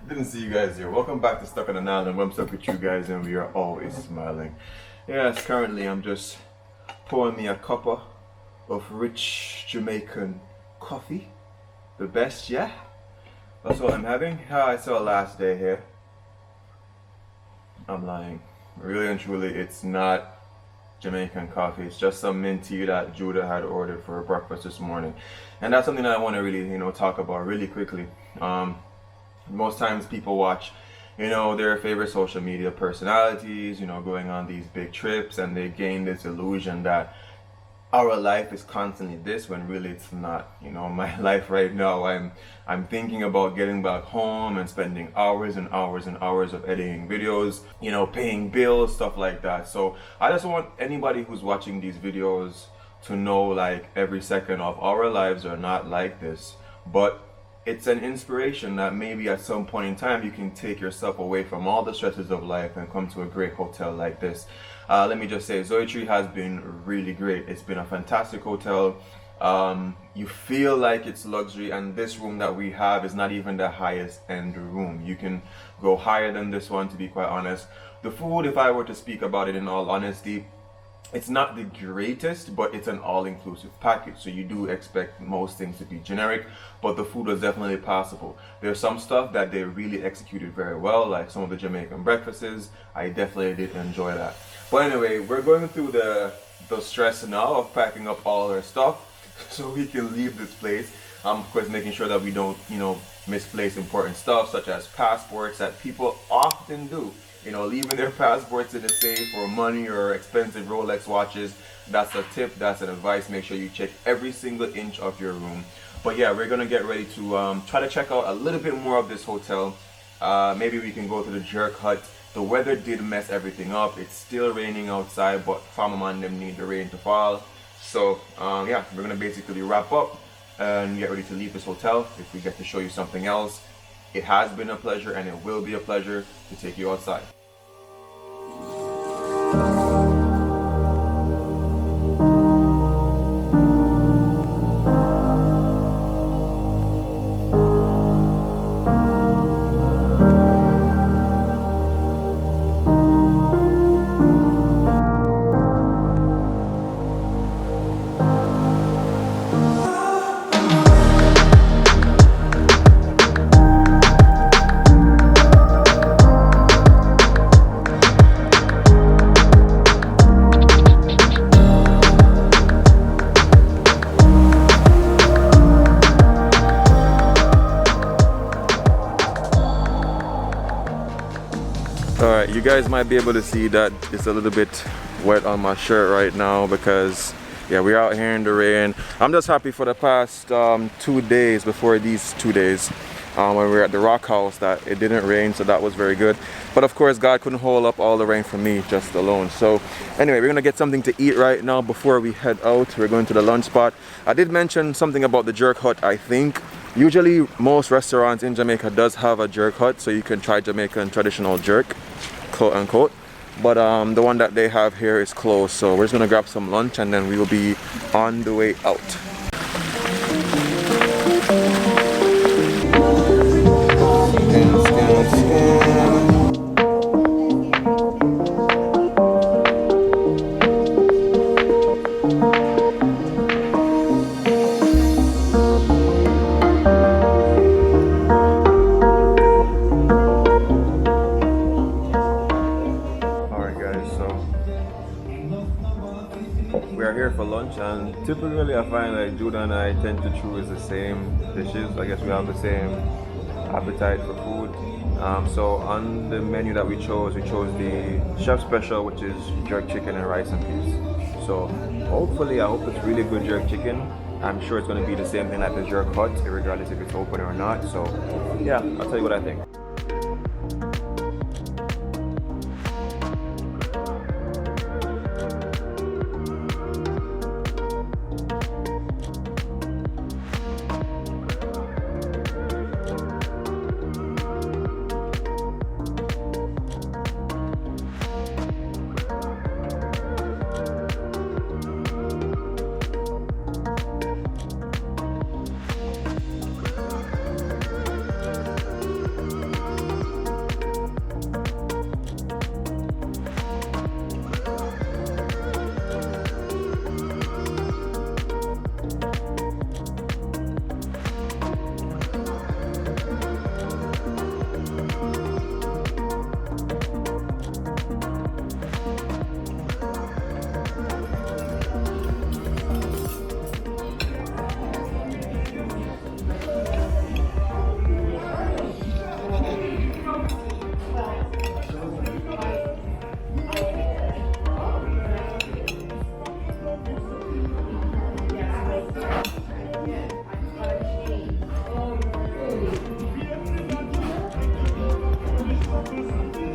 Didn't see you guys here. Welcome back to Stuck on an Island. I'm stuck with you guys and we are always smiling. Yes, currently I'm just pouring me a cuppa of rich Jamaican coffee. The best, yeah? That's what I'm having. I saw last day here. I'm lying. Really and truly, it's not Jamaican coffee. It's just some mint tea that Judah had ordered for breakfast this morning. And that's something that I want to really, talk about really quickly. Most times people watch, their favorite social media personalities, going on these big trips, and they gain this illusion that our life is constantly this, when really it's not. My life right now, I'm thinking about getting back home and spending hours and hours and hours of editing videos, paying bills, stuff like that. So I just want anybody who's watching these videos to know, like, every second of our lives are not like this, but it's an inspiration that maybe at some point in time you can take yourself away from all the stresses of life and come to a great hotel like this. Let me just say, Zoetry has been really great. It's been a fantastic hotel. You feel like it's luxury, and this room that we have is not even the highest end room. You can go higher than this one, to be quite honest. The food, if I were to speak about it in all honesty, it's not the greatest, but it's an all-inclusive package, so you do expect most things to be generic, but the food was definitely passable. There's some stuff that they really executed very well, like some of the Jamaican breakfasts. I definitely did enjoy that. But anyway, we're going through the stress now of packing up all our stuff so we can leave this place. Of course, making sure that we don't, misplace important stuff such as passports that people often do. Leaving their passports in the safe, or money, or expensive Rolex watches. That's a tip, that's an advice. Make sure you check every single inch of your room. But yeah, we're gonna get ready to try to check out a little bit more of this hotel. Maybe we can go to the jerk hut. The weather did mess everything up. It's still raining outside, but farmer and them need the rain to fall. So yeah, we're gonna basically wrap up and get ready to leave this hotel. If we get to show you something else, it has been a pleasure, and it will be a pleasure to take you outside. Alright, you guys might be able to see that it's a little bit wet on my shirt right now because, yeah, we're out here in the rain. I'm just happy for the past 2 days, before these 2 days, when we were at the Rock House, that it didn't rain, so that was very good. But of course, God couldn't hold up all the rain for me just alone. So anyway, we're gonna get something to eat right now before we head out. We're going to the lunch spot. I did mention something about the jerk hut, I think. Usually most restaurants in Jamaica does have a jerk hut, so you can try Jamaican traditional jerk, quote unquote. But the one that they have here is closed, so we're just gonna grab some lunch and then we will be on the way out. Scan. For lunch, and typically I find like Judah and I tend to choose the same dishes. I guess we have the same appetite for food. So on the menu that we chose the chef special, which is jerk chicken and rice and peas. So hopefully, I hope it's really good jerk chicken. I'm sure it's going to be the same thing like the jerk hut, regardless if it's open or not. So yeah, I'll tell you what I think.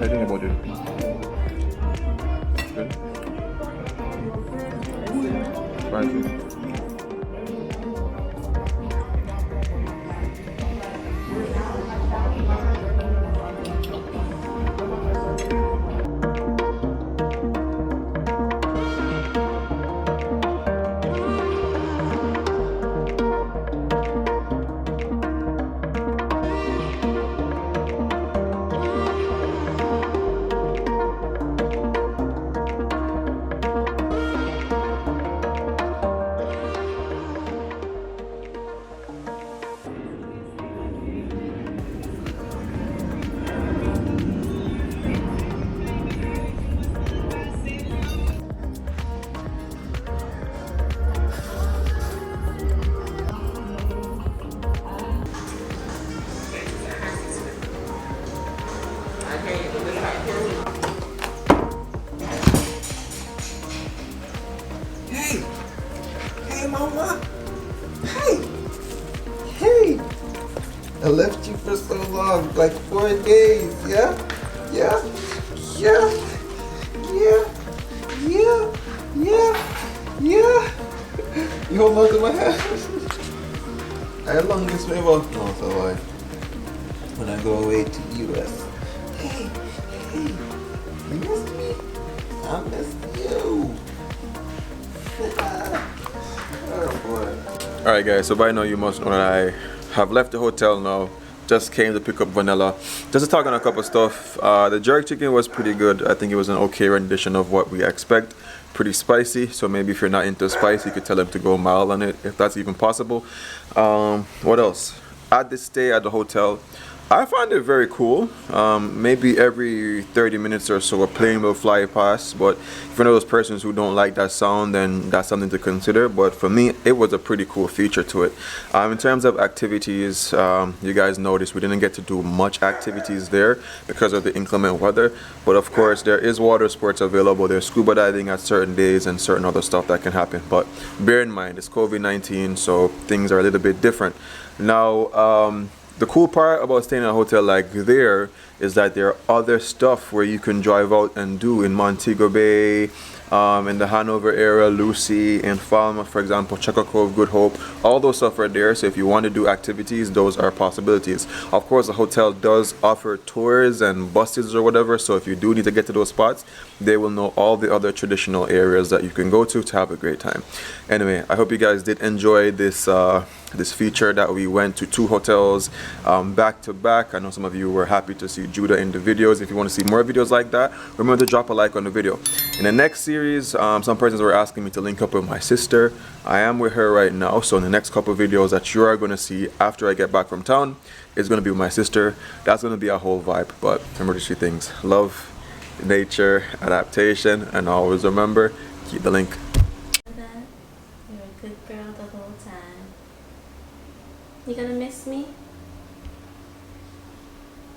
I think about it. Good. Spicy. Hey, mama. Hey. Hey. I left you for so long, like 4 days, yeah? Yeah? Yeah? Yeah? Yeah? Yeah? Yeah? You hold on to my hand? How long this way about? No, so I. When I go away to US. Hey, hey. You missed me? I missed you. Oh boy. Alright guys, so by now you must know that I have left the hotel now. Just came to pick up vanilla. Just to talk on a couple stuff. The jerk chicken was pretty good. I think it was an okay rendition of what we expect. Pretty spicy, so maybe if you're not into spicy, you could tell them to go mild on it, if that's even possible. What else? At this stay at the hotel, I find it very cool. Maybe every 30 minutes or so a plane will fly past, but if you're one of those persons who don't like that sound, then that's something to consider. But for me, it was a pretty cool feature to it. In terms of activities, you guys noticed we didn't get to do much activities there because of the inclement weather, but of course there is water sports available. There's scuba diving at certain days and certain other stuff that can happen, but bear in mind it's COVID-19, so things are a little bit different now. The cool part about staying in a hotel like there is that there are other stuff where you can drive out and do in Montego Bay, in the Hanover area, Lucy, and Falmouth, for example, Checker Cove, Good Hope. All those stuff are there, so if you want to do activities, those are possibilities. Of course, the hotel does offer tours and buses or whatever, so if you do need to get to those spots, they will know all the other traditional areas that you can go to have a great time. Anyway, I hope you guys did enjoy this this feature that we went to 2 hotels back to back. I know some of you were happy to see Judah in the videos. If you want to see more videos like that, remember to drop a like on the video. In the next series, some persons were asking me to link up with my sister. I am with her right now, so in the next couple of videos that you are going to see after I get back from town is going to be with my sister. That's going to be a whole vibe. But remember the 3 things: love, nature, adaptation, and always remember, keep the link. You're a good girl the whole time. You gonna miss me?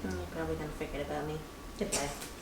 Oh, probably probably gonna forget about me. Goodbye.